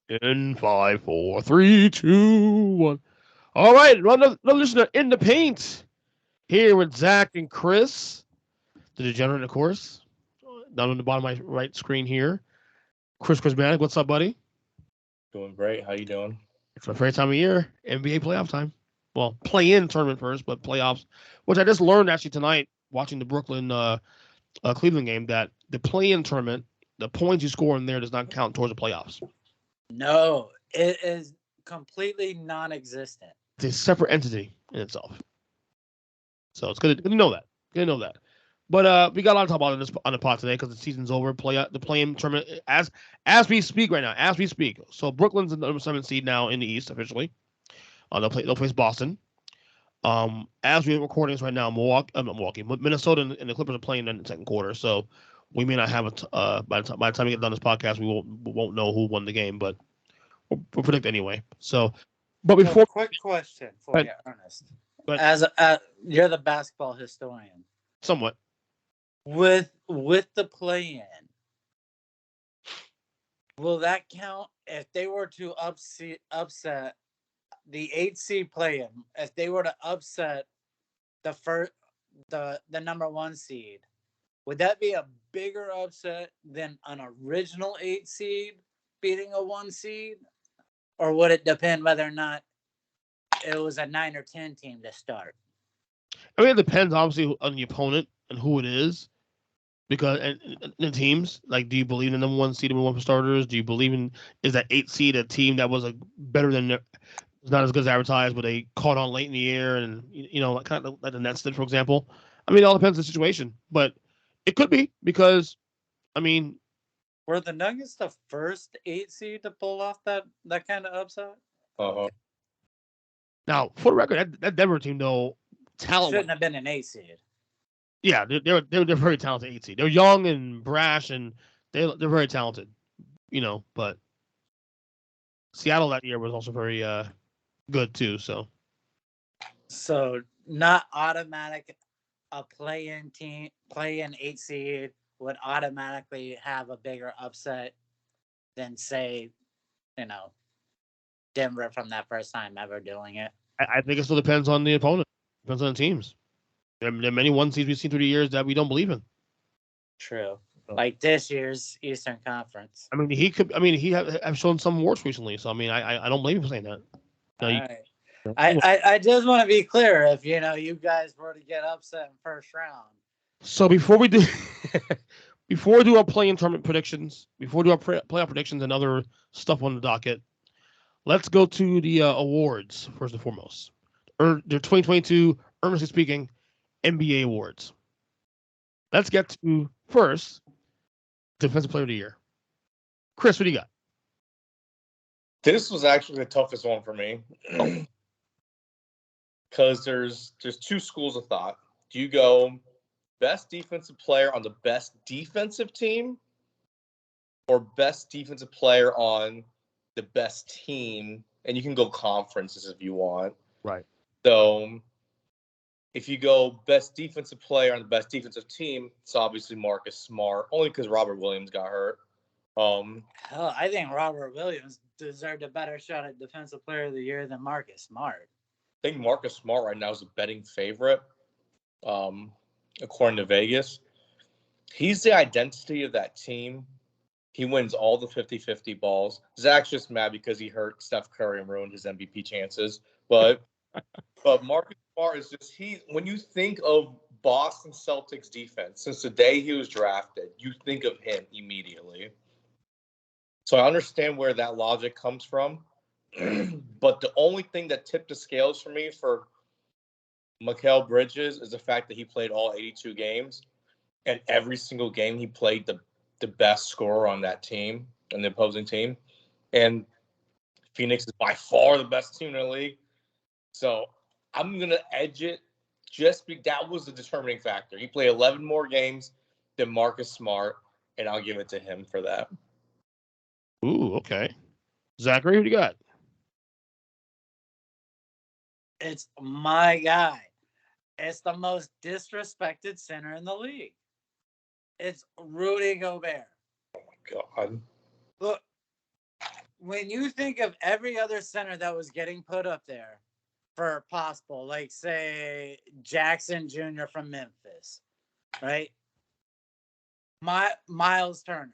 In 5, 4, 3, 2, 1. All right, another listener in the paint here with Zack and Kris, the Degenerate, of course. Down on the bottom of my right screen here, Krizmanic. What's up, buddy? Doing great. How you doing? It's my favorite time of year, NBA playoff time. Well, play-in tournament first, but playoffs, which I just learned actually tonight watching the Brooklyn Cleveland game that the play-in tournament, the points you score in there does not count towards the playoffs. No, it is completely non-existent. It's a separate entity in itself. So it's good to know that. Good to know that. But we got a lot to talk about on the pod today because the season's over. The play-in tournament as we speak right now, as we speak. So Brooklyn's the number 7 seed now in the East officially. They'll face Boston. As we're recording this right now, Minnesota and the Clippers are playing in the second quarter. So we may not have by the time we get done this podcast, we won't know who won the game, but we'll predict anyway. So, but before quick question for you, Ernest. As you're the basketball historian, somewhat with the play-in, will that count if they were to upset the 8 seed play-in? If they were to upset the number 1 seed, would that be a bigger upset than an original 8 seed beating a 1 seed? Or would it depend whether or not it was a 9 or 10 team to start? I mean, it depends obviously on the opponent and who it is. Because and the teams, like, do you believe in the number 1 seed, number 1 for starters? Do you believe is that 8 seed a team that was better than, it's not as good as advertised, but they caught on late in the year and, kind of like the Nets did, for example? I mean, it all depends on the situation. But it could be because, I mean, were the Nuggets the first 8 seed to pull off that kind of upset? Uh-huh. Now, for the record, that Denver team, though, talent shouldn't have been an 8 seed. Yeah, they're very talented 8 seed. They're young and brash, and they're very talented, But Seattle that year was also very good too. So not automatic. A play-in 8 seed would automatically have a bigger upset than, say, Denver from that first time ever doing it. I think it still depends on the opponent. Depends on the teams. There are many 1 seeds we've seen through the years that we don't believe in. True. Like this year's Eastern Conference. I mean, he have shown some warts recently. So I mean, I don't blame him for saying that. No, I just want to be clear. If you guys were to get upset in first round. So before we do our play-in tournament predictions, before we do our playoff predictions and other stuff on the docket, let's go to the awards first and foremost. The 2022, Earnestly speaking, NBA awards. Let's get to first Defensive Player of the Year. Kris, what do you got? This was actually the toughest one for me. Because there's 2 schools of thought. Do you go best defensive player on the best defensive team or best defensive player on the best team? And you can go conferences if you want. Right. So if you go best defensive player on the best defensive team, it's obviously Marcus Smart, only because Robert Williams got hurt. I think Robert Williams deserved a better shot at Defensive Player of the Year than Marcus Smart. I think Marcus Smart right now is a betting favorite, according to Vegas. He's the identity of that team. He wins all the 50-50 balls. Zack's just mad because he hurt Steph Curry and ruined his MVP chances. But Marcus Smart is just when you think of Boston Celtics defense, since the day he was drafted, you think of him immediately. So I understand where that logic comes from. But the only thing that tipped the scales for me for Mikal Bridges is the fact that he played all 82 games. And every single game he played the best scorer on that team and the opposing team. And Phoenix is by far the best team in the league. So I'm going to edge it that was the determining factor. He played 11 more games than Marcus Smart, and I'll give it to him for that. Ooh, okay. Zachary, what do you got? It's my guy. It's the most disrespected center in the league. It's Rudy Gobert. Oh, my God. Look, when you think of every other center that was getting put up there for possible, like say Jackson Jr. from Memphis, right? Miles Turner.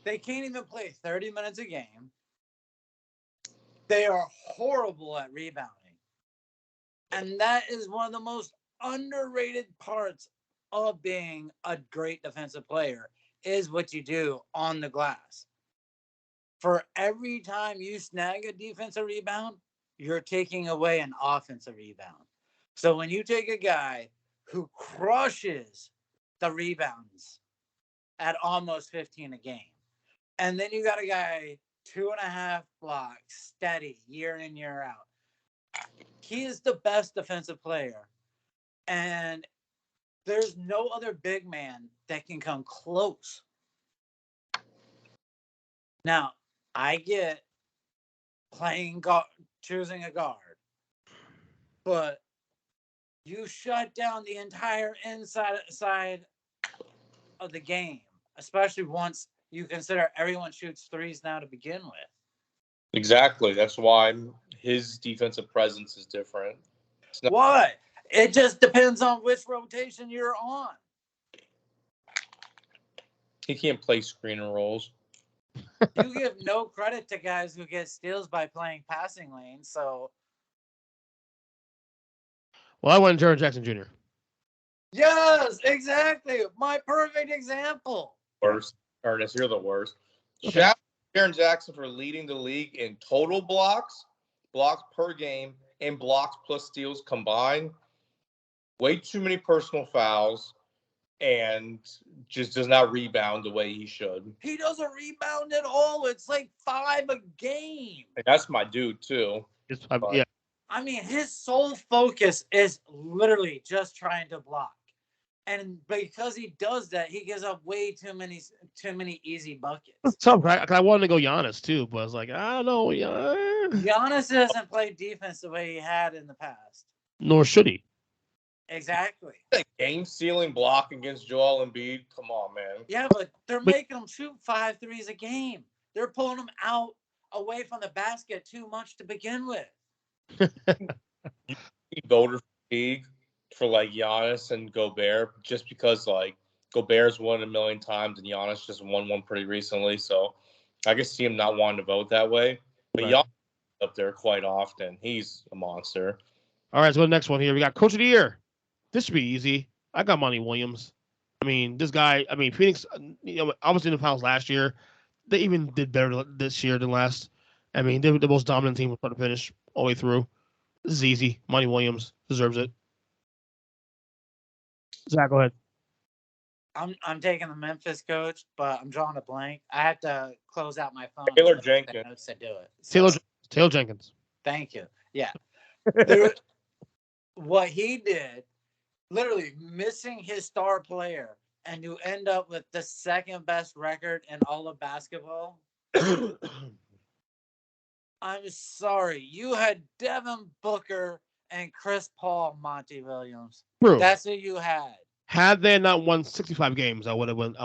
They can't even play 30 minutes a game. They are horrible at rebounding. And that is one of the most underrated parts of being a great defensive player is what you do on the glass. For every time you snag a defensive rebound, you're taking away an offensive rebound. So when you take a guy who crushes the rebounds at almost 15 a game, and then you got a guy 2.5 blocks steady year in, year out, he is the best defensive player. And there's no other big man that can come close. Now, I get playing guard, choosing a guard, but you shut down the entire inside side of the game, especially once you consider everyone shoots threes now to begin with. Exactly. That's why his defensive presence is different. Why? It just depends on which rotation you're on. He can't play screen and rolls. You give no credit to guys who get steals by playing passing lanes. So, Well, I went Jaron Jackson Jr. yes, exactly. My perfect example. Worst. Ernest, you're the worst. Okay. Shout out to Jaron Jackson for leading the league in total blocks per game, and blocks plus steals combined. Way too many personal fouls, and just does not rebound the way he should. He doesn't rebound at all. It's like 5 a game. And that's my dude, too. Yeah. I mean, his sole focus is literally just trying to block. And because he does that, he gives up way too many easy buckets. It's tough, right? I wanted to go Giannis too, but I was like, I don't know. Giannis doesn't play defense the way he had in the past. Nor should he. Exactly. Game-sealing block against Joel Embiid. Come on, man. Yeah, but they're making him shoot 5 threes a game. They're pulling him out away from the basket too much to begin with. Voter fatigue for like Giannis and Gobert, just because like Gobert's won a million times and Giannis just won one pretty recently. So I can see him not wanting to vote that way. But Right. Giannis up there quite often. He's a monster. All right, so the next one here. We got Coach of the Year. This should be easy. I got Monty Williams. I mean, this guy, Phoenix, obviously in the finals last year. They even did better this year than last. I mean, they were the most dominant team from start to finish all the way through. This is easy. Monty Williams deserves it. Zach, go ahead. I'm taking the Memphis coach, but I'm drawing a blank. I have to close out my phone. Taylor Jenkins. Notes to do it. So, Taylor Jenkins. Thank you. Yeah. What he did, literally missing his star player, and you end up with the second best record in all of basketball. I'm sorry. You had Devin Booker and Chris Paul, Monty Williams. True. That's who you had. Had they not won 65 games, I would have went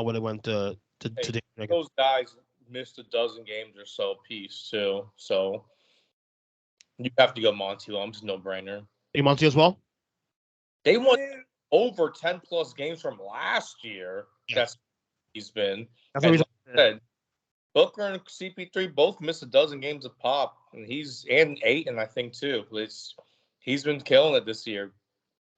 to Jenkins. Those guys missed a dozen games or so apiece too. So you have to go Monty Williams, no brainer. Hey, Monty as well? They won over 10 plus games from last year. Yeah. That's he's been. That's what like I said, Booker and CP3 both missed a dozen games of pop, and he's and 8, and I think too. He's been killing it this year.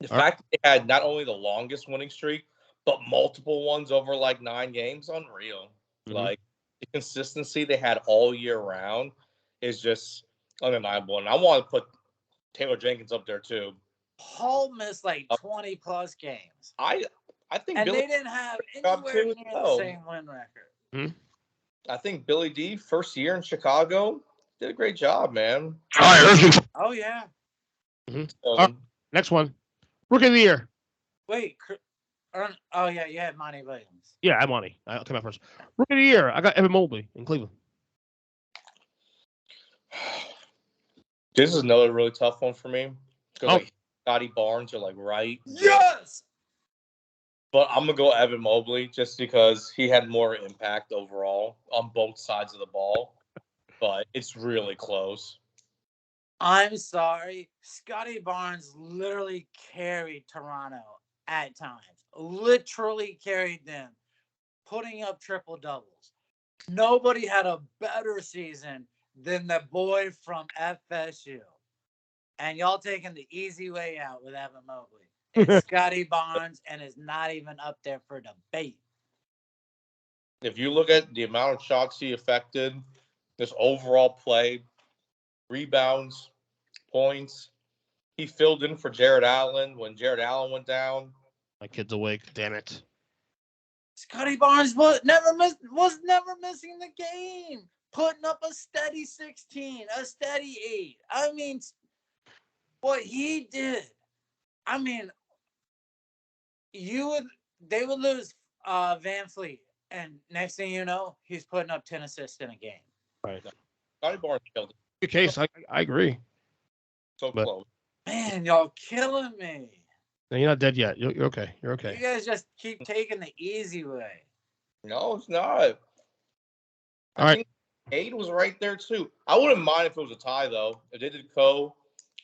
The fact that they had not only the longest winning streak, but multiple ones over like 9 games, unreal. Mm-hmm. Like the consistency they had all year round is just undeniable. And I want to put Taylor Jenkins up there too. Paul missed like 20 plus games. I think and Billy they didn't have anywhere near the same win record. Mm-hmm. I think Billy D, first year in Chicago, did a great job, man. Oh yeah. Mm-hmm. Next one. Rookie of the Year. Wait. Oh, yeah, you had Monty Williams. Yeah, I'm Monty. I'll come out first. Rookie of the Year. I got Evan Mobley in Cleveland. This is another really tough one for me. Because like Scotty Barnes are like right. Yes! But I'm going to go Evan Mobley just because he had more impact overall on both sides of the ball. But it's really close. I'm sorry. Scotty Barnes literally carried Toronto at times. Literally carried them, putting up triple doubles. Nobody had a better season than the boy from FSU. And y'all taking the easy way out with Evan Mobley. It's Scotty Barnes, and is not even up there for debate. If you look at the amount of shots he affected, this overall play, rebounds, points, he filled in for Jared Allen when Jared Allen went down. My kid's awake. Damn it. Scotty Barnes was never missing the game, putting up a steady 16, a steady 8. I mean, what he did. I mean, they would lose Van Fleet, and next thing you know, he's putting up 10 assists in a game. Right. Scotty Barnes killed it. Good case. I agree. So But- close. Man, y'all killing me. No, you're not dead yet. You're okay. You're okay. You guys just keep taking the easy way. No, it's not. All right. 8 was right there, too. I wouldn't mind if it was a tie, though. If they did because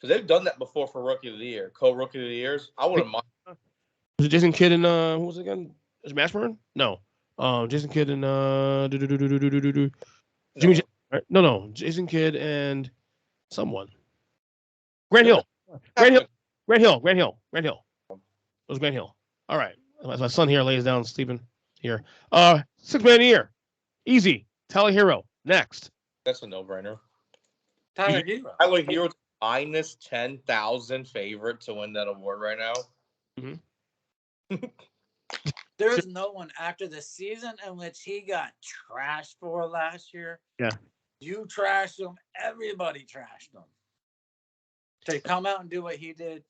they've done that before for Rookie of the Year. Rookie of the Years. I wouldn't mind. Was it Jason Kidd and who was it again? Was it Mashburn? No. Jason Kidd and Jimmy. No. Right? No. Jason Kidd and someone. Grant Hill. Grant Hill. It was Grant Hill. All right. My son here lays down sleeping here. 6 man of the year. Easy. Tyler Hero. Next. That's a no-brainer. Tyler Hero. Tyler Hero's minus 10,000 favorite to win that award right now. Mm-hmm. There is no one after the season in which he got trashed for last year. Yeah. You trashed him. Everybody trashed him. To come out and do what he did,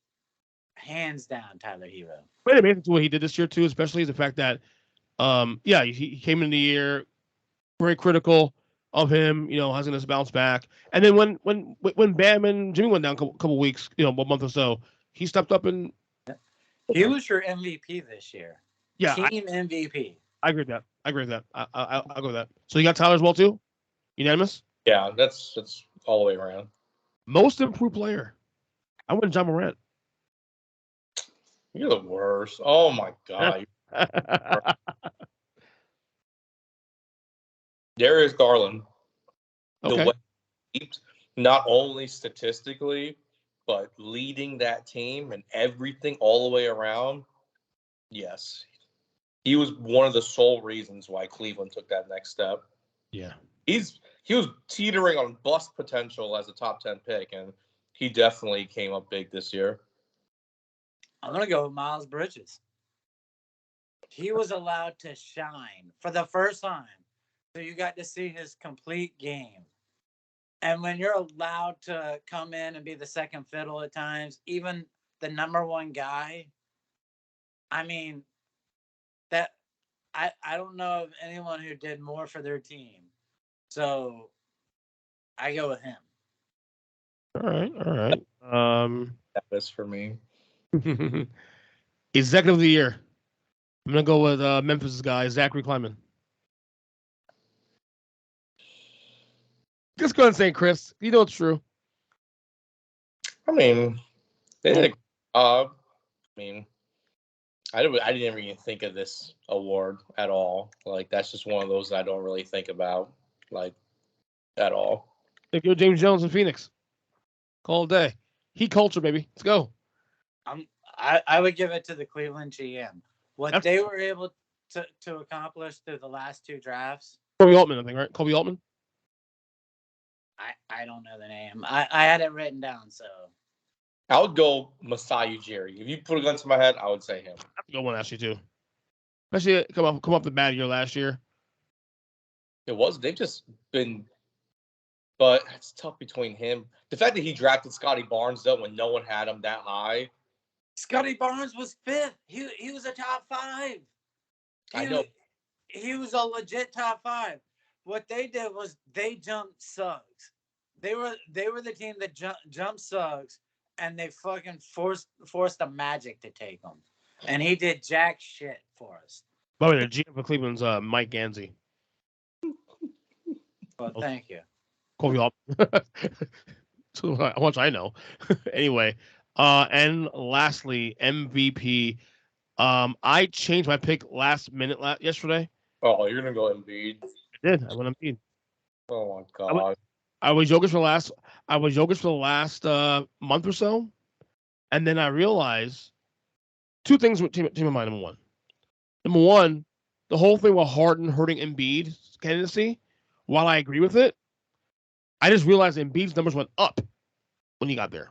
hands down, Tyler Hero. Quite amazing to what he did this year too, especially the fact that, he came in the year very critical of him. Hasn't this bounce back, and then when Bam and Jimmy went down a couple weeks, a month or so, he stepped up and he was your MVP this year. Yeah, team MVP. I agree with that. I'll go with that. So you got Tyler as well too, unanimous. Yeah, that's all the way around. Most improved player. I went John Morant. You're the worst. Oh my god. Darius Garland. Okay. The way he, not only statistically, but leading that team and everything all the way around. Yes. He was one of the sole reasons why Cleveland took that next step. Yeah. He was teetering on bust potential as a top 10 pick, and he definitely came up big this year. I'm going to go with Miles Bridges. He was allowed to shine for the first time. So you got to see his complete game. And when you're allowed to come in and be the second fiddle at times, even the number one guy, I mean, that I don't know of anyone who did more for their team. So I go with him. All right. That is for me. Executive of the year. I'm gonna go with Memphis guy Zachary Kleiman. Just go ahead and say Kris. You know it's true. I mean, they did. I didn't even think of this award at all. Like, that's just one of those I don't really think about, like, at all. Thank you, James Jones in Phoenix. Call it a day. Heat culture, baby. Let's go. I would give it to the Cleveland GM. What they were able to accomplish through the last two drafts. Kobe Altman, I think, right? Kobe Altman? I don't know the name. I had it written down, so. I would go Masai Ujiri. If you put a gun to my head, I would say him. That's a good one, actually, too. Especially come up the bad year last year. It was. They've just been. But it's tough between him. The fact that he drafted Scotty Barnes, though, when no one had him that high. Scotty Barnes was fifth. He was a top 5. I know. He was a legit top 5. What they did was they jumped Suggs. They were the team that jumped Suggs, and they fucking forced the Magic to take them. And he did jack shit for us. By the way, the GM for Cleveland's Mike Gansey. Well, thank you. Call you up. So how much I know. Anyway, and lastly, MVP. I changed my pick last minute yesterday. Oh, you're gonna go Embiid. I did. I went Embiid. Oh my god. I was Jokic for the last. I was Jokic for the last month or so, and then I realized two things with team of mine. Number one, the whole thing with Harden hurting Embiid's candidacy. While I agree with it, I just realized Embiid's numbers went up when he got there.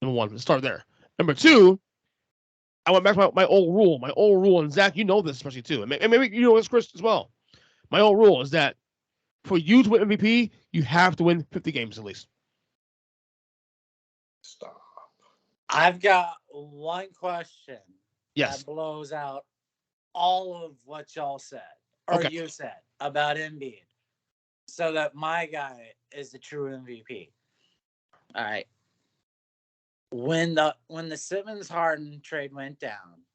Number one, let's start there. Number two, I went back to my old rule. My old rule, and Zach, you know this especially too, and maybe you know this, Kris, as well. My old rule is that for you to win MVP, you have to win 50 games at least. Stop. I've got one question Yes. that blows out all of what y'all said, or you said about Embiid, so that my guy is the true MVP. All right. When the Simmons Harden trade went down,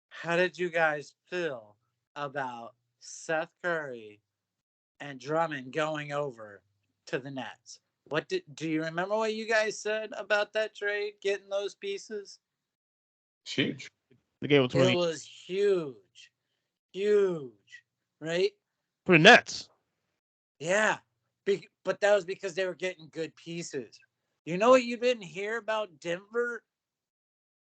how did you guys feel about Seth Curry and Drummond going over to the Nets? Do you remember what you guys said about that trade, getting those pieces? Huge. The game was It was huge, right? For the Nets. Yeah, but that was because they were getting good pieces. You know what you didn't hear about Denver?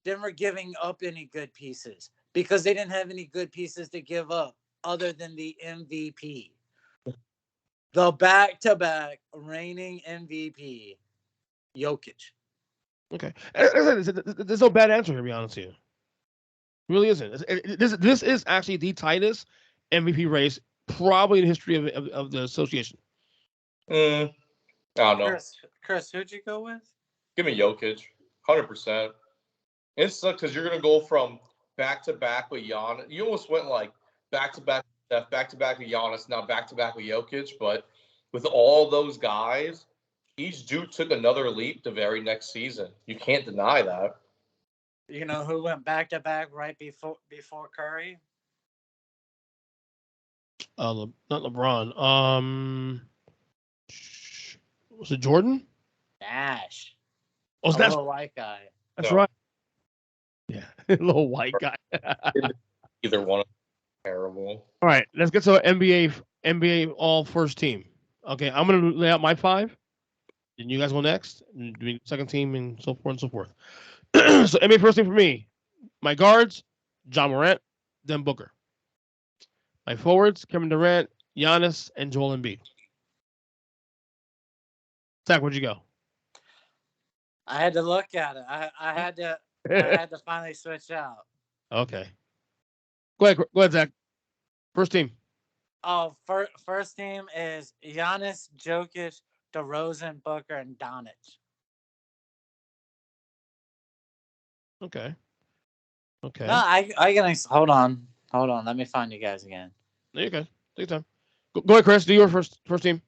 Denver giving up any good pieces because they didn't have any good pieces to give up other than the MVP. The back-to-back reigning MVP, Jokic. Okay. There's no bad answer here, to be honest with you. It really isn't. This is actually the tightest MVP race probably in the history of the association. I don't know. Kris, who'd you go with? Give me Jokic, 100%. It sucks because you're gonna go from back-to-back with Giannis. You almost went like back-to-back with Steph, back-to-back with Giannis, now back-to-back with Jokic. But with all those guys, each dude took another leap the very next season. You can't deny that. You know who went back-to-back right before Curry? Not LeBron. Was it Jordan? Nash. Oh, a little white guy. That's right. Yeah, little white guy. Either one of them terrible. All right, let's get to NBA all first team. Okay, I'm gonna lay out my five. Then you guys go next, and do second team, and so forth and so forth. So NBA first team for me. My guards, John Morant, then Booker. My forwards, Kevin Durant, Giannis, and Joel Embiid. Zach, where'd you go? I had to look at it. I had to finally switch out. Okay. Go ahead, Zach. First team. Oh, first team is Giannis, Jokic, DeRozan, Booker, and Doncic. Okay. No, I can hold on. Let me find you guys again. There you go. Take your time. Go ahead, Kris. Do your first team.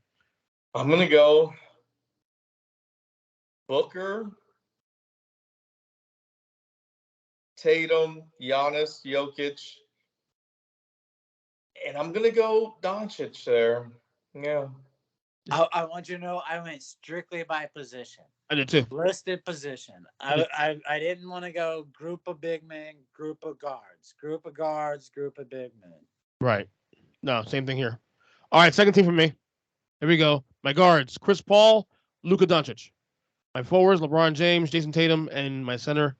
I'm gonna go Booker, Tatum, Giannis, Jokic, and I'm gonna go Doncic there. Yeah. I want you to know I went strictly by position. I did too. Listed position. I didn't want to go group of big men, group of guards, group of big men. Right. No, same thing here. All right, second team for me. Here we go. My guards, Chris Paul, Luka Doncic. My forwards, LeBron James, Jason Tatum, and my center,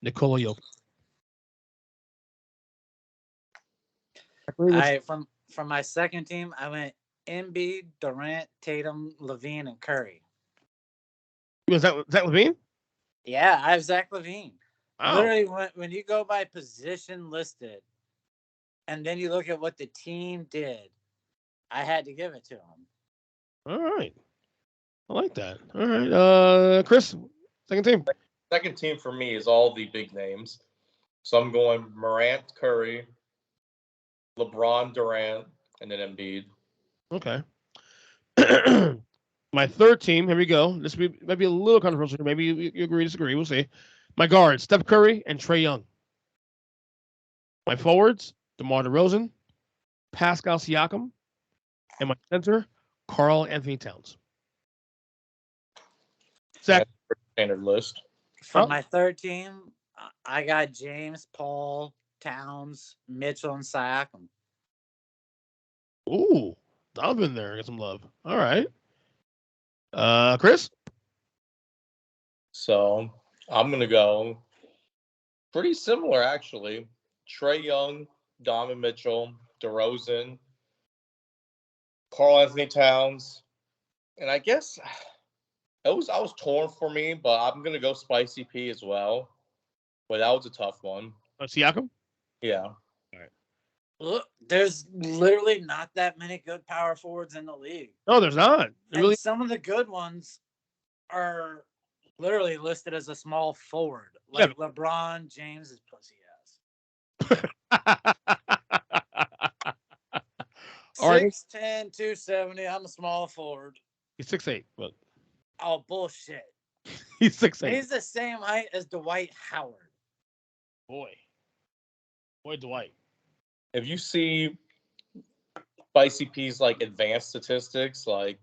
Nikola Jokic. From my second team, I went Embiid, Durant, Tatum, Levine, and Curry. Was that Levine? Yeah, I have Zach LaVine. Wow. Literally, when you go by position listed, and then you look at what the team did, I had to give it to him. All right. I like that. All right. Kris, second team. Second team for me is all the big names. So I'm going Morant, Curry, LeBron, Durant, and then Embiid. Okay. My third team, here we go. This might be a little controversial. Maybe you agree, disagree. We'll see. My guards, Steph Curry and Trae Young. My forwards, DeMar DeRozan, Pascal Siakam, and my center, Karl Anthony Towns. Zach. Standard list. For my third team, I got James, Paul, Towns, Mitchell, and Siakam. Ooh, Donovan there. Get some love. All right. Kris? So I'm going to go pretty similar, actually. Trae Young, Donovan Mitchell, DeRozan, Karl Anthony Towns. And I guess I was torn for me, but I'm going to go Spicy P as well. But that was a tough one. Siakam? Yeah. All right. Look, there's literally not that many good power forwards in the league. No, there's not. And some of the good ones are literally listed as a small forward. Like LeBron James is pussy ass. All right. 6'10", 270. I'm a small forward. He's 6'8", but oh bullshit. He's 6'8". He's the same height as Dwight Howard. Boy, Dwight. If you see Spicy P's like advanced statistics, like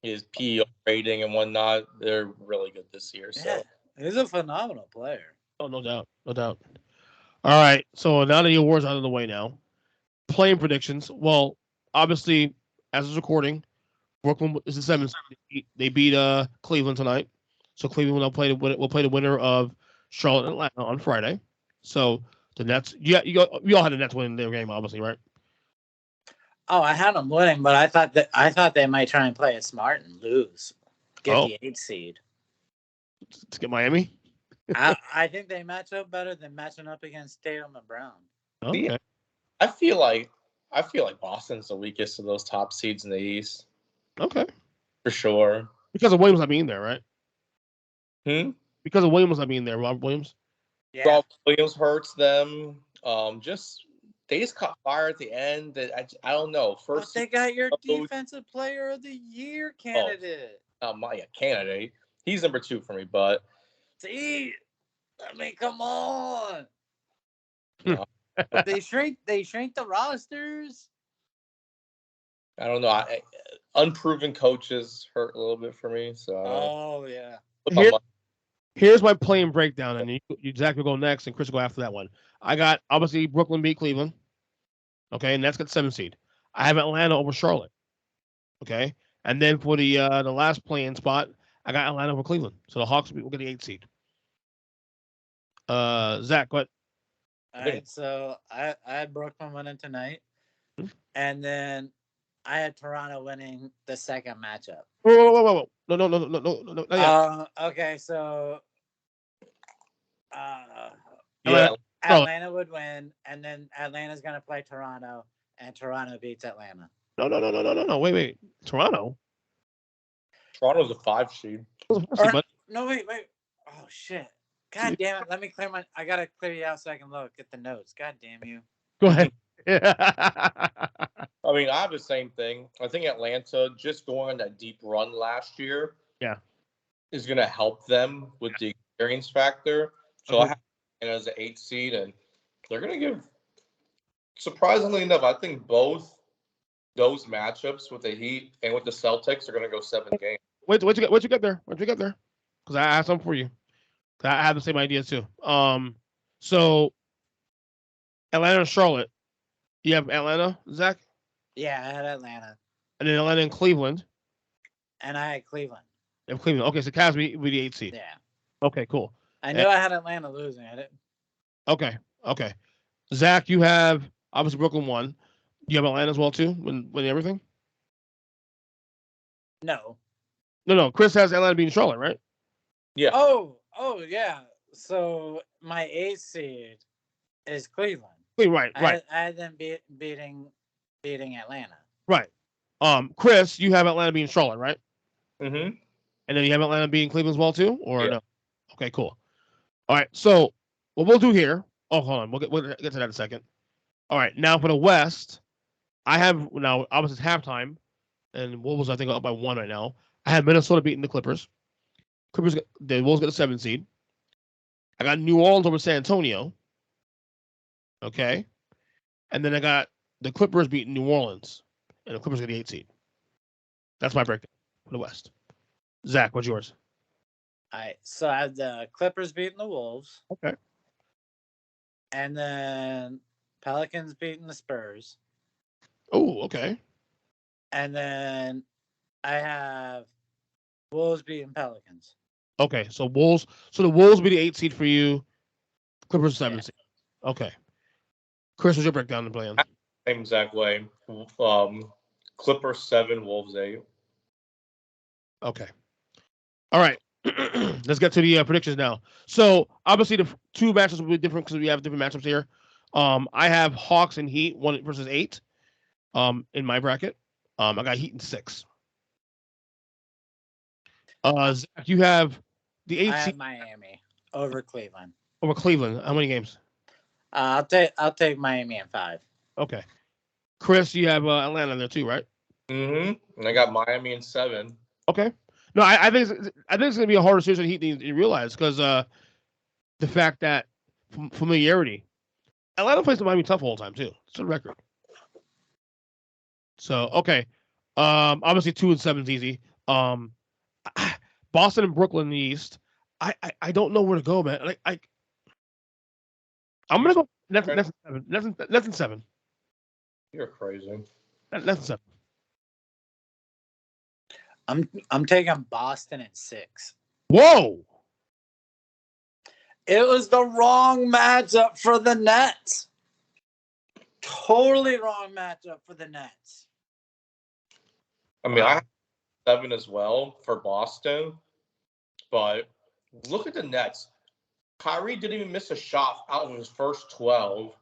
his PER rating and whatnot, they're really good this year. So yeah, he's a phenomenal player. Oh, no doubt. All right, so now that the awards out of the way now, playing predictions. Well, obviously, as it's recording, Brooklyn is the 7th. They beat Cleveland tonight, so Cleveland will play the winner of Charlotte and Atlanta on Friday. So the Nets, we all had the Nets winning their game, obviously, right? Oh, I had them winning, but I thought they might try and play it smart and lose, get the 8th seed to get Miami. I think they match up better than matching up against Tatum and Brown. Okay. Yeah. I feel like Boston's the weakest of those top seeds in the East. Okay. For sure. Because of Williams not being there, right? Because of Williams not being there, Rob Williams. Yeah. Rob Williams hurts them. They just caught fire at the end. I don't know. But they got your defensive player of the year candidate. Candidate. He's number 2 for me, but see, I mean, come on. They shrink the rosters. I don't know. Unproven coaches hurt a little bit for me. So. Oh yeah. Here's my playing breakdown, and you Zach will go next, and Kris will go after that one. I got obviously Brooklyn beat Cleveland. Okay, and that's got 7th seed. I have Atlanta over Charlotte. Okay, and then for the last playing spot, I got Atlanta over Cleveland. So the Hawks will get the 8th seed. Zach, what? All right, so I had Brooklyn winning tonight, and then I had Toronto winning the second matchup. Whoa. No. Okay, so Atlanta would win, and then Atlanta's going to play Toronto, and Toronto beats Atlanta. No. Wait. Toronto's a 5 seed. No, wait. Oh, shit. God damn it. Let me I got to clear you out so I can look at the notes. God damn you. Go ahead. I mean, I have the same thing. I think Atlanta just going on that deep run last year is going to help them with the experience factor. So I have Atlanta as an 8th seed, and they're going to give, surprisingly enough, I think both those matchups with the Heat and with the Celtics are going to go 7 games. What you get there? Because I have something for you. I have the same idea too. So Atlanta and Charlotte. You have Atlanta, Zach? Yeah, I had Atlanta. And then Atlanta and Cleveland. And I had Cleveland. You have Cleveland. Okay, so Cavs be the 8th seed. Yeah. Okay, cool. I knew I had Atlanta losing at it. Okay. Zach, you have obviously Brooklyn won. You have Atlanta as well too, when everything? No. Kris has Atlanta beating Charlotte, right? Yeah. Oh yeah. So my 8th seed is Cleveland. Right. I had them beating Atlanta. Right. Kris, you have Atlanta beating Charlotte, right? Mm-hmm. And then you have Atlanta beating Cleveland as well too, or no? Okay, cool. All right. So what we'll do here? Oh, hold on. We'll get to that in a second. All right. Now for the West, I have obviously it's halftime, and Wolves I think up by 1 right now. I have Minnesota beating the Clippers. The Wolves got the 7th seed. I got New Orleans over San Antonio. Okay. And then I got the Clippers beating New Orleans. And the Clippers get the 8 seed. That's my breakdown for the West. Zach, what's yours? All right. So I have the Clippers beating the Wolves. Okay. And then Pelicans beating the Spurs. Oh, okay. And then I have Wolves beating Pelicans. Okay. So Wolves. So the Wolves will be the 8 seed for you. Clippers 7 seed. Okay. Kris, what's your breakdown in the play-in? Same exact way. Clippers 7, Wolves 8. Okay. All right. Let's get to the predictions now. So obviously the two matchups will be different because we have different matchups here. I have Hawks and Heat 1 versus 8. In my bracket. I got Heat in 6. Zach, you have the 8 I have seed Miami over Cleveland. over Cleveland. How many games? I'll take Miami in 5. Okay. Kris, you have Atlanta there too, right? Mm-hmm. And I got Miami in 7. Okay. No, I think it's gonna be a harder series than Heat than you realize because the fact that familiarity. Atlanta plays the Miami tough all the time too. It's a record. So okay. Obviously 2 and 7 is easy. Boston and Brooklyn in the East. I don't know where to go, man. I'm gonna go Nets in 7. Nets in 7. You're crazy. Nets in 7. I'm taking Boston in 6. Whoa! It was the wrong matchup for the Nets. Totally wrong matchup for the Nets. I mean, I have 7 as well for Boston, but look at the Nets. Kyrie didn't even miss a shot out of his first 12.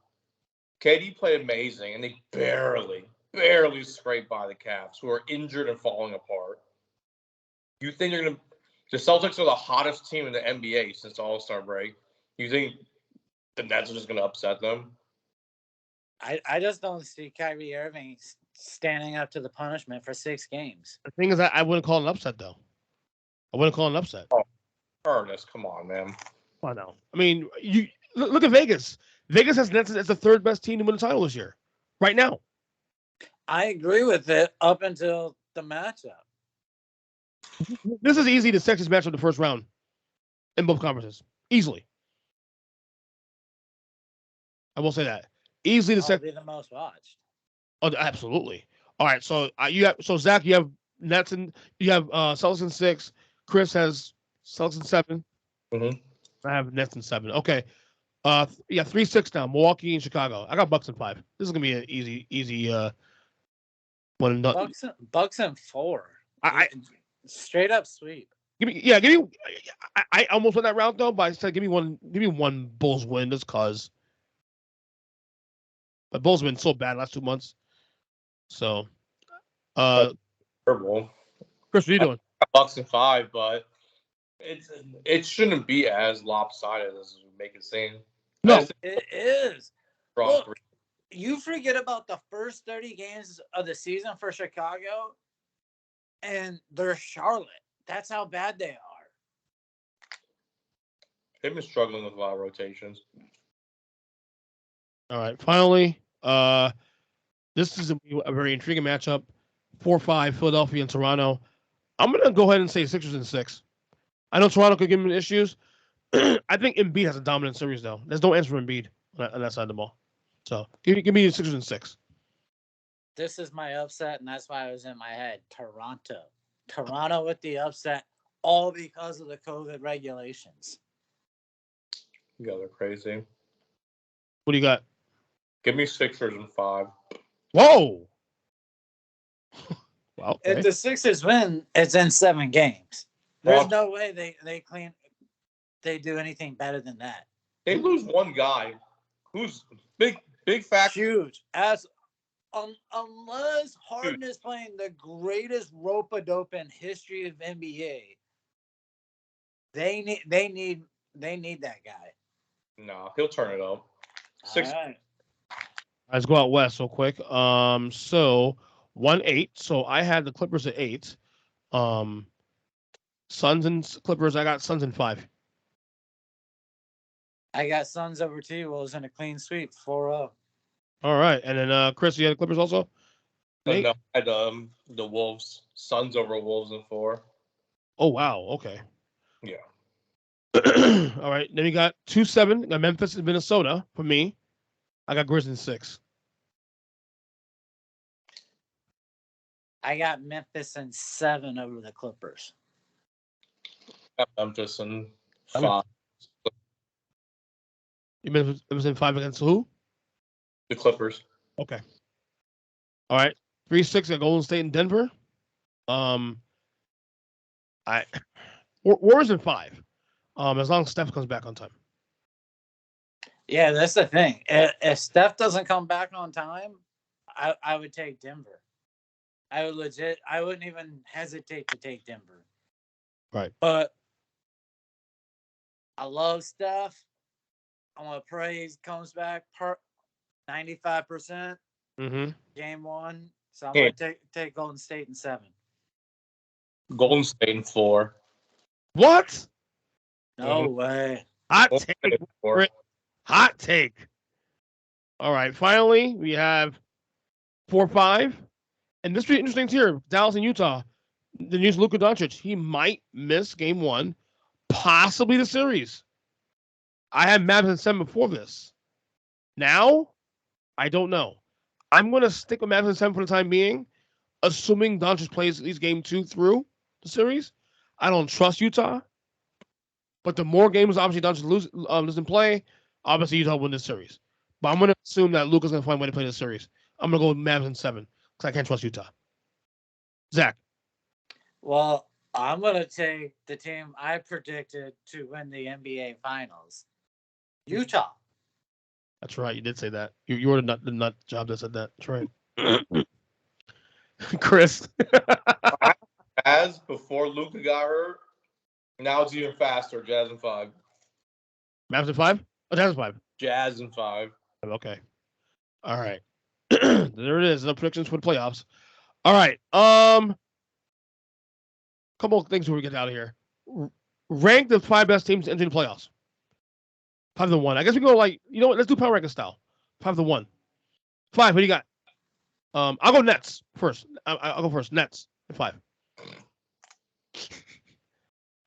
KD played amazing, and they barely scraped by the Cavs, who are injured and falling apart. You think they're going to – the Celtics are the hottest team in the NBA since the All-Star break. You think the Nets are just going to upset them? I just don't see Kyrie Irving standing up to the punishment for 6 games. The thing is, I wouldn't call it an upset though. I wouldn't call it an upset. Oh, Ernest, come on, man. I know. I mean, you look at Vegas. Vegas has Nets as the 3rd best team to win the title this year, right now. I agree with it up until the matchup. This is easy the sexiest matchup of the first round in both conferences. Easily. I will say that. Easily the It'll be the most watched. Oh, absolutely. All right, so Zach, you have Nets and you have Celtics in 6. Kris has Celtics in 7. Mm-hmm. I have Nets in 7. Okay. 3-6 now. Milwaukee and Chicago. I got Bucks in 5. This is gonna be an easy one. Bucks in 4. I straight up sweep. Give me. I almost went that route though, but I said give me one Bulls win just cause. But Bulls have been so bad last 2 months. So, terrible. Kris, what are you doing? Bucks in 5, but it shouldn't be as lopsided as we make it seem. No, it is. Look, you forget about the first 30 games of the season for Chicago, and they're Charlotte. That's how bad they are. They've been struggling with a lot of rotations. All right, finally, this is a very intriguing matchup. 4-5, Philadelphia and Toronto. I'm gonna go ahead and say Sixers in 6. I know Toronto could give them issues. I think Embiid has a dominant series though. There's no answer for Embiid on that side of the ball. So give me the Sixers in 6. This is my upset, and that's why I was in my head. Toronto with the upset, all because of the COVID regulations. You guys are crazy. What do you got? Give me Sixers in 5. Whoa. Well, okay. If the Sixers win, it's in 7 games. There's no way they do anything better than that. They lose one guy who's big factor. Huge. Unless Harden is playing the greatest rope-a-dope in history of NBA, they need that guy. No, he'll turn it up. 6. All right. Let's go out west so quick. So 1-8. So I had the Clippers at 8. Suns and Clippers. I got Suns in 5. I got Suns over T-Wolves in a clean sweep, 4-0. All right. And then, Kris, you had the Clippers also? Nate? No, I had the Wolves, Suns over Wolves in 4. Oh, wow. Okay. Yeah. All right. Then we got 2-7. Got Memphis and Minnesota for me. I got Grizzlies in 6. I got Memphis in 7 over the Clippers. Memphis in 5. You Memphis in 5 against who? The Clippers. Okay. All right. 3-6 at Golden State and Denver. Warriors in 5. As long as Steph comes back on time. Yeah, that's the thing. If Steph doesn't come back on time, I would take Denver. I wouldn't even hesitate to take Denver. Right. But I love Steph. I'm going to pray he comes back 95% game 1. So I'm going to take Golden State in 7. Golden State in 4. What? No way. Hot take. Hot take. All right. Finally, we have 4-5. And this will be interesting here. Dallas and Utah. The news Luka Doncic. He might miss game 1, possibly the series. I had Mavs in 7 before this. Now, I don't know. I'm going to stick with Mavs in 7 for the time being, assuming Doncic plays at least game 2 through the series. I don't trust Utah. But the more games obviously Doncic doesn't play, obviously Utah win this series. But I'm going to assume that Luka's going to find a way to play this series. I'm going to go with Mavs in 7 because I can't trust Utah. Zach. Well, I'm going to take the team I predicted to win the NBA Finals. Utah. That's right. You did say that. You were the nut job that said that. That's right. Kris. As before Luka got hurt, now it's even faster. Jazz in 5. Mavs in 5? Oh, Jazz in 5. Jazz in 5. Okay. All right. There it is. No predictions for the playoffs. All right. Couple of things before we get out of here. Rank the 5 best teams entering the playoffs. 5-1. I guess we go like, you know what? Let's do power ranking style. 5-1. 5. What do you got? I'll go Nets first. I'll go first. Nets at 5.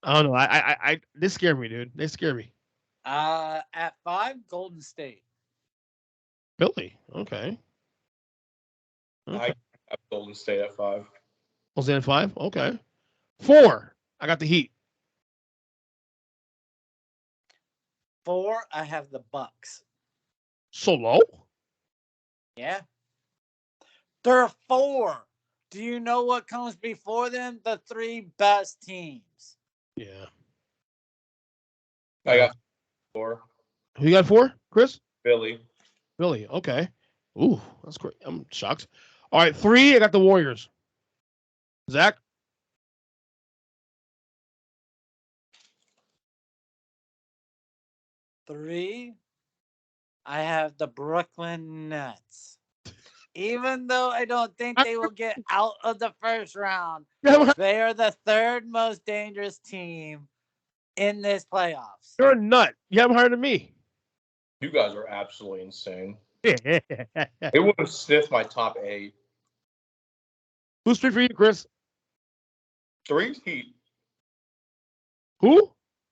I don't know. I they scare me, dude. They scare me. At 5, Golden State. Really? Okay. I have Golden State at 5. Jose at 5? Okay. 4, I got the Heat. 4, I have the Bucks. So low? Yeah. They're 4. Do you know what comes before them? The 3 best teams. Yeah. I got 4. Who you got 4, Kris? Philly. Philly. Okay. Ooh, that's great. I'm shocked. All right, 3, I got the Warriors. Zach? 3, I have the Brooklyn Nets. Even though I don't think they will get out of the first round, they are the 3rd most dangerous team in this playoffs. You're a nut. You have them higher than me. You guys are absolutely insane. They would have sniffed my top 8. Who's 3 for you, Kris? 3 Heat. Who?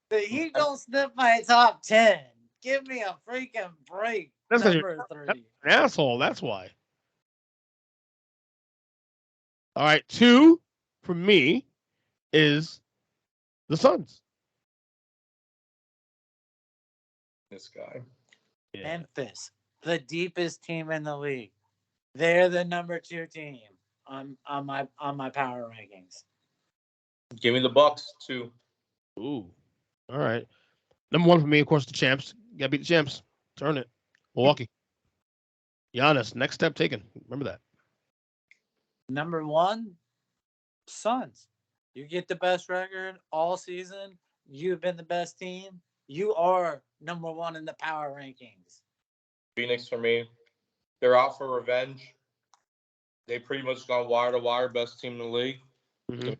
The Heat don't sniff my top 10. Give me a freaking break. That's Number 3. An asshole. That's why. All right, 2 for me is the Suns. This guy. Yeah. Memphis, the deepest team in the league. They're the number 2 team on my power rankings. Give me the Bucks 2. Ooh. All right. Number 1 for me, of course, the champs. You gotta beat the champs. Turn it. Milwaukee. Giannis, next step taken. Remember that. Number 1, Suns. You get the best record all season. You've been the best team. You are number 1 in the power rankings. Phoenix for me. They're out for revenge. They pretty much gone wire to wire, best team in the league. Mm-hmm.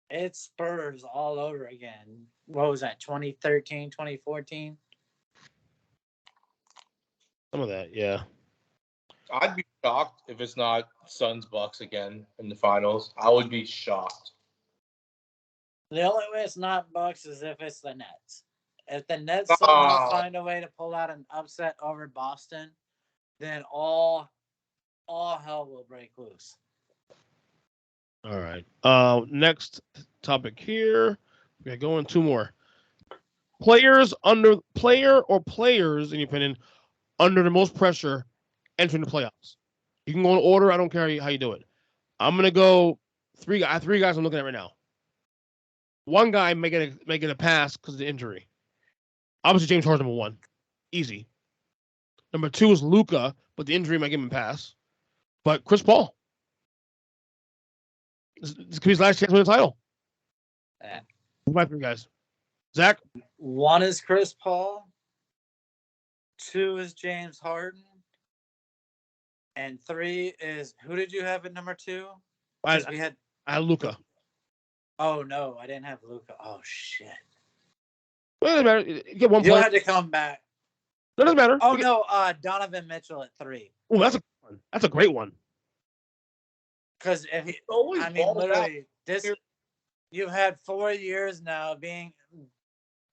It's Spurs all over again. What was that, 2013, 2014? Some of that, yeah. I'd be shocked if it's not Suns Bucks again in the finals. I would be shocked. The only way it's not Bucks is if it's the Nets. If the Nets somehow find a way to pull out an upset over Boston, then all hell will break loose. All right. Next topic here. We're going 2 more. Player or players, in your opinion, under the most pressure entering the playoffs. You can go in order. I don't care how you do it. I'm gonna go 3 guys. 3 guys I'm looking at right now. One guy may get a pass because of the injury. Obviously, James Harden number 1, easy. Number 2 is Luka, but the injury might give him a pass. But Chris Paul. This could be his last chance to win the title. Yeah. Who are my 3 guys? Zach? 1 is Chris Paul. 2 is James Harden. And 3 is, who did you have at number 2? I had Luka. Oh, no, I didn't have Luka. Oh, shit. Well, it doesn't matter. You get one You'll player. have to come back. That doesn't matter. Oh, no, Donovan Mitchell at 3. Oh, that's a great one. Because literally, you've had 4 years now being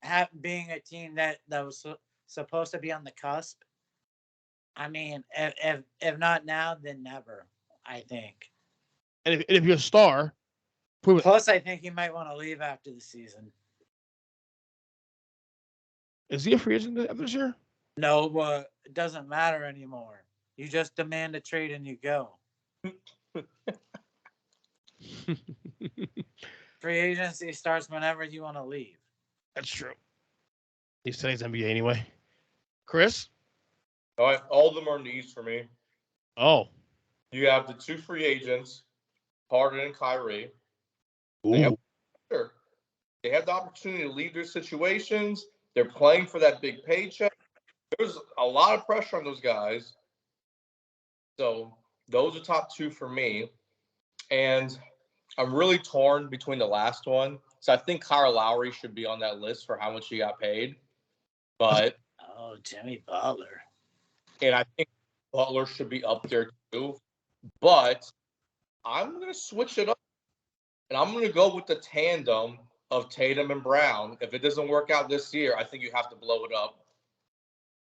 a team that was supposed to be on the cusp. I mean, if not now, then never, I think. And if you're a star, prove it. Plus, I think he might want to leave after the season. Is he a free agent after this year? No, but it doesn't matter anymore. You just demand a trade and you go. Free agency starts whenever you want to leave. That's true. He's today's NBA anyway. Kris? All right, all of them are needs for me. Oh. You have the 2 free agents, Harden and Kyrie. They have the opportunity to leave their situations. They're playing for that big paycheck. There's a lot of pressure on those guys. So those are top 2 for me. And I'm really torn between the last one. So I think Kyle Lowry should be on that list for how much he got paid. But Jimmy Butler. And I think Butler should be up there too. But I'm going to switch it up. And I'm going to go with the tandem of Tatum and Brown. If it doesn't work out this year, I think you have to blow it up.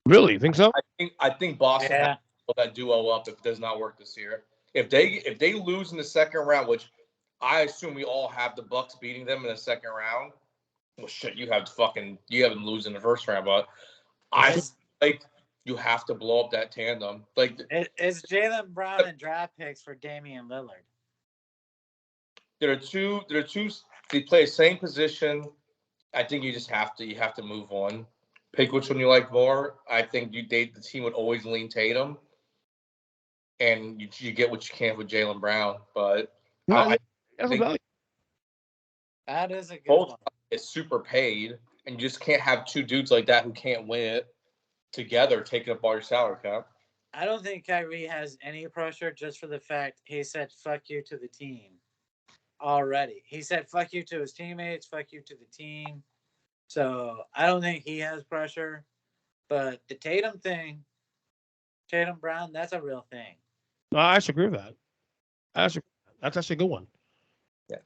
Really? You think so? I think Boston has to blow that duo up if it does not work this year. If they lose in the second round, which I assume we all have the Bucks beating them in the second round. Well, shit, you have them lose in the first round, but I think you have to blow up that tandem. Like it's Jaylen Brown and draft picks for Damian Lillard. There are two. They play the same position. I think you have to move on. Pick which one you like more. I think the team would always lean Tatum, and you get what you can with Jaylen Brown. But I think that is a good one. It's super paid, and you just can't have 2 dudes like that who can't win it together taking up all your salary cap. I don't think Kyrie has any pressure just for the fact he said "fuck you" to the team already. He said "fuck you" to his teammates, "fuck you" to the team. So I don't think he has pressure. But the Tatum thing, Tatum Brown, that's a real thing. No, I actually agree with that. That's actually a good one. Yeah.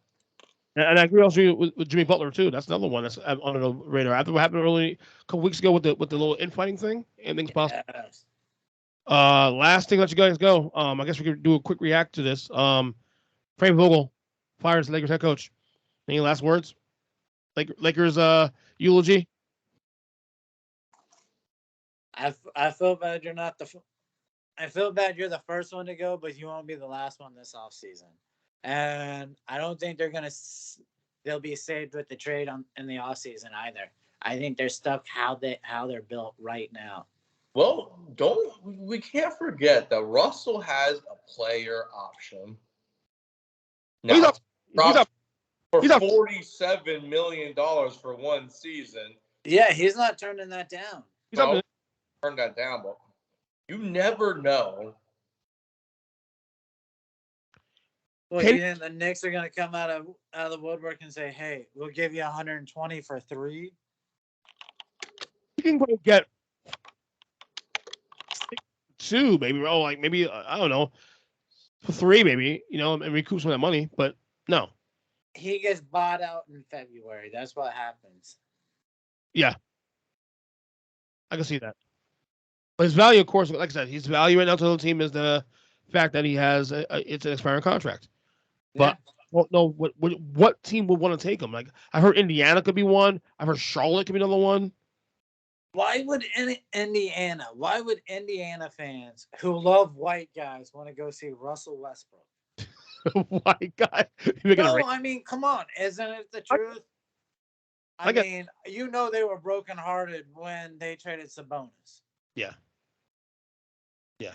And I agree also with Jimmy Butler too. That's another one that's under the radar. After what happened early a couple weeks ago with the little infighting thing, anything's possible. Yes. Last thing, let you guys go. I guess we could do a quick react to this. Frank Vogel fires the Lakers head coach. Any last words? Lakers eulogy. I feel bad you're not I feel bad you're the first one to go, but you won't be the last one this offseason. And I don't think they'll be saved with the trade in the offseason either. I think they're stuck how they're built right now. Well, we can't forget that Russell has a player option. Now, he's up $47 million for one season. Yeah, he's not turning that down. Turn that down, but you never know. Well, you think the Knicks are going to come out of the woodwork and say, "Hey, we'll give you 120 for 3"? You can go get 2, maybe. Oh, like maybe I don't know, 3, maybe. And recoup some of that money. But no. He gets bought out in February. That's what happens. Yeah, I can see that. But his value, of course, like I said, his value right now to the team is the fact that he has it's an expiring contract. But I don't know what team would want to take him. Like I heard Indiana could be one. I've heard Charlotte could be another one. Why would Indiana fans who love white guys want to go see Russell Westbrook? White guy? No, I mean, come on. Isn't it the truth? I mean, they were brokenhearted when they traded Sabonis. Yeah. Yeah.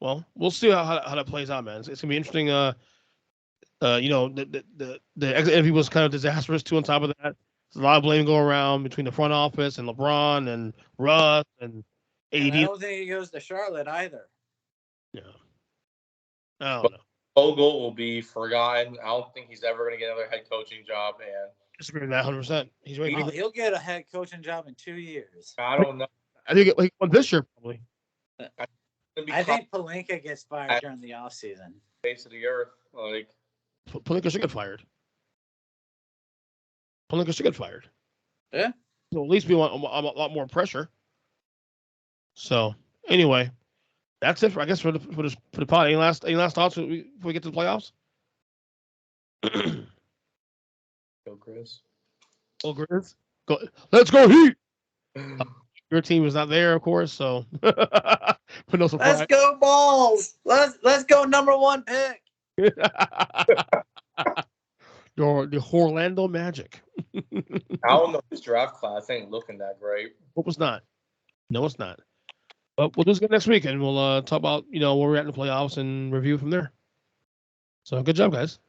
Well, we'll see how that plays out, man. It's gonna be interesting. The exit interview was kind of disastrous too. On top of that, there's a lot of blame going around between the front office and LeBron and Russ and AD. And I don't think he goes to Charlotte either. Yeah. I don't know. Vogel will be forgotten. I don't think he's ever going to get another head coaching job. And disagree with that 100%. He's right. He'll get a head coaching job in 2 years. I don't know. I think he won this year probably. I think Pelinka gets fired during the offseason. Face of the earth, like Pelinka should get fired. Yeah. So at least we want a lot more pressure. So anyway, that's it for the pod. Any last thoughts before we get to the playoffs? Go Kris. Go Kris. Go. Let's go Heat. Your team was not there, of course, so but no surprise. Let's go Balls. Let's go number 1 pick. The Orlando Magic. I don't know this draft class ain't looking that great. It was not. No, it's not. But we'll do this again next week, and we'll talk about where we're at in the playoffs and review from there. So good job, guys.